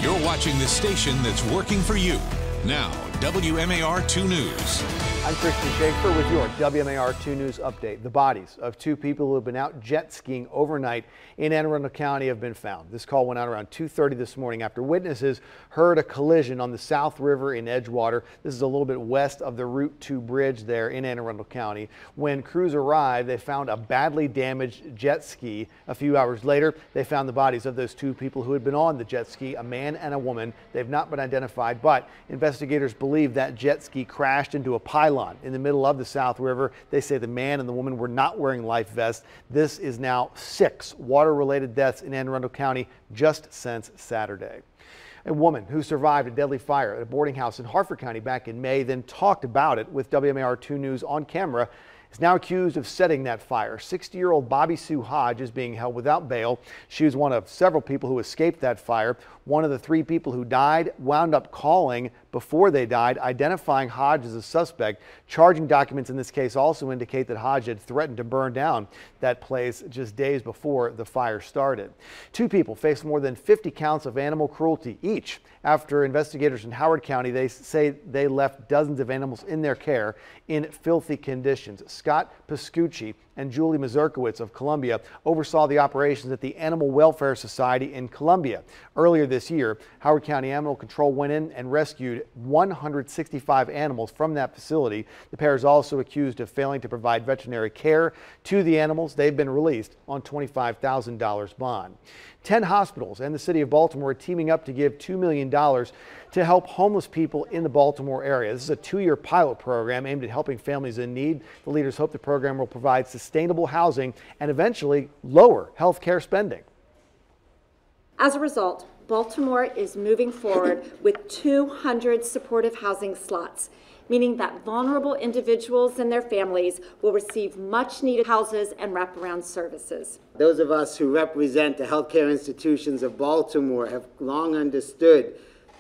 You're watching the station that's working for you. Now, WMAR 2 News. I'm Christian Schaefer with your WMAR 2 News update. The bodies of two people who have been out jet skiing overnight in Anne Arundel County have been found. This call went out around 2:30 this morning after witnesses heard a collision on the South River in Edgewater. This is a little bit west of the Route 2 bridge there in Anne Arundel County. When crews arrived, they found a badly damaged jet ski. A few hours later, they found the bodies of those two people who had been on the jet ski, a man and a woman. They've not been identified, but investigators believe that jet ski crashed into a pylon in the middle of the South River. They say the man and the woman were not wearing life vests. This is now 6 water-related deaths in Anne Arundel County just since Saturday. A woman who survived a deadly fire at a boarding house in Harford County back in May, then talked about it with WMAR 2 News on camera, is now accused of setting that fire. 60-year-old Bobby Sue Hodge is being held without bail. She was one of several people who escaped that fire. One of the 3 people who died wound up calling before they died, identifying Hodge as a suspect. Charging documents in this case also indicate that Hodge had threatened to burn down that place just days before the fire started. 2 people face more than 50 counts of animal cruelty each after investigators in Howard County, they say they left dozens of animals in their care in filthy conditions. Scott Pascucci and Julie Mazurkowitz of Columbia oversaw the operations at the Animal Welfare Society in Columbia. Earlier this year, Howard County Animal Control went in and rescued 165 animals from that facility. The pair is also accused of failing to provide veterinary care to the animals. They've been released on $25,000 bond. 10 hospitals and the city of Baltimore are teaming up to give $2 million to help homeless people in the Baltimore area. This is a 2-year pilot program aimed at helping families in need. The leaders hope the program will provide sustainable housing and eventually lower health care spending. As a result, Baltimore is moving forward with 200 supportive housing slots, meaning that vulnerable individuals and their families will receive much needed houses and wraparound services. Those of us who represent the healthcare institutions of Baltimore have long understood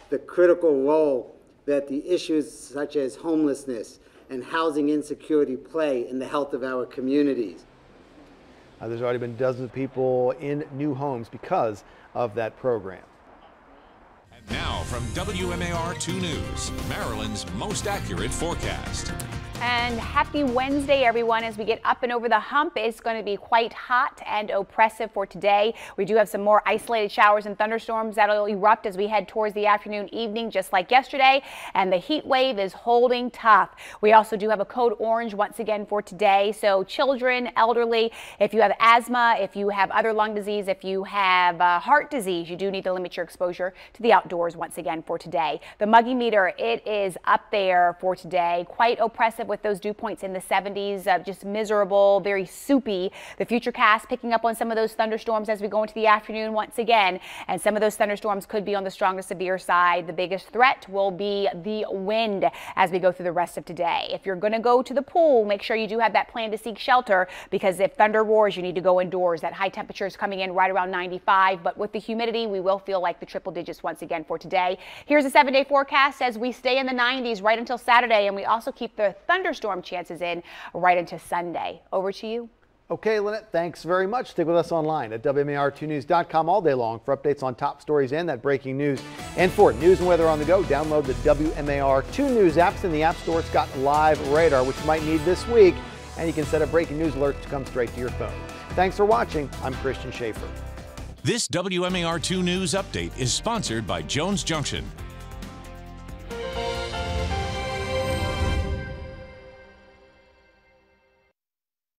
the critical role that the issues such as homelessness and housing insecurity play in the health of our communities. There's already been dozens of people in new homes because of that program. And now from WMAR 2 News, Maryland's most accurate forecast. And happy Wednesday, everyone. As we get up and over the hump, it's going to be quite hot and oppressive for today. We do have some more isolated showers and thunderstorms that'll erupt as we head towards the afternoon, evening, just like yesterday. And the heat wave is holding tough. We also do have a code orange once again for today. So children, elderly, if you have asthma, if you have other lung disease, if you have heart disease, you do need to limit your exposure to the outdoors once again for today. The muggy meter, it is up there for today. Quite oppressive with those dew points in the 70s, just miserable, very soupy. The futurecast picking up on some of those thunderstorms as we go into the afternoon once again, and some of those thunderstorms could be on the strongest severe side. The biggest threat will be the wind as we go through the rest of today. If you're going to go to the pool, make sure you do have that plan to seek shelter, because if thunder roars, you need to go indoors. That high temperature is coming in right around 95, but with the humidity, we will feel like the triple digits once again for today. Here's a 7-day forecast as we stay in the 90s right until Saturday, and we also keep the thunderstorm chances in right into Sunday. Over to you. Okay, Lynette, thanks very much. Stick with us online at WMAR2news.com all day long for updates on top stories and that breaking news. And for news and weather on the go, download the WMAR 2 News apps in the App Store. It's got live radar, which you might need this week, and you can set up breaking news alerts to come straight to your phone. Thanks for watching. I'm Christian Schaefer. This WMAR 2 News update is sponsored by Jones Junction,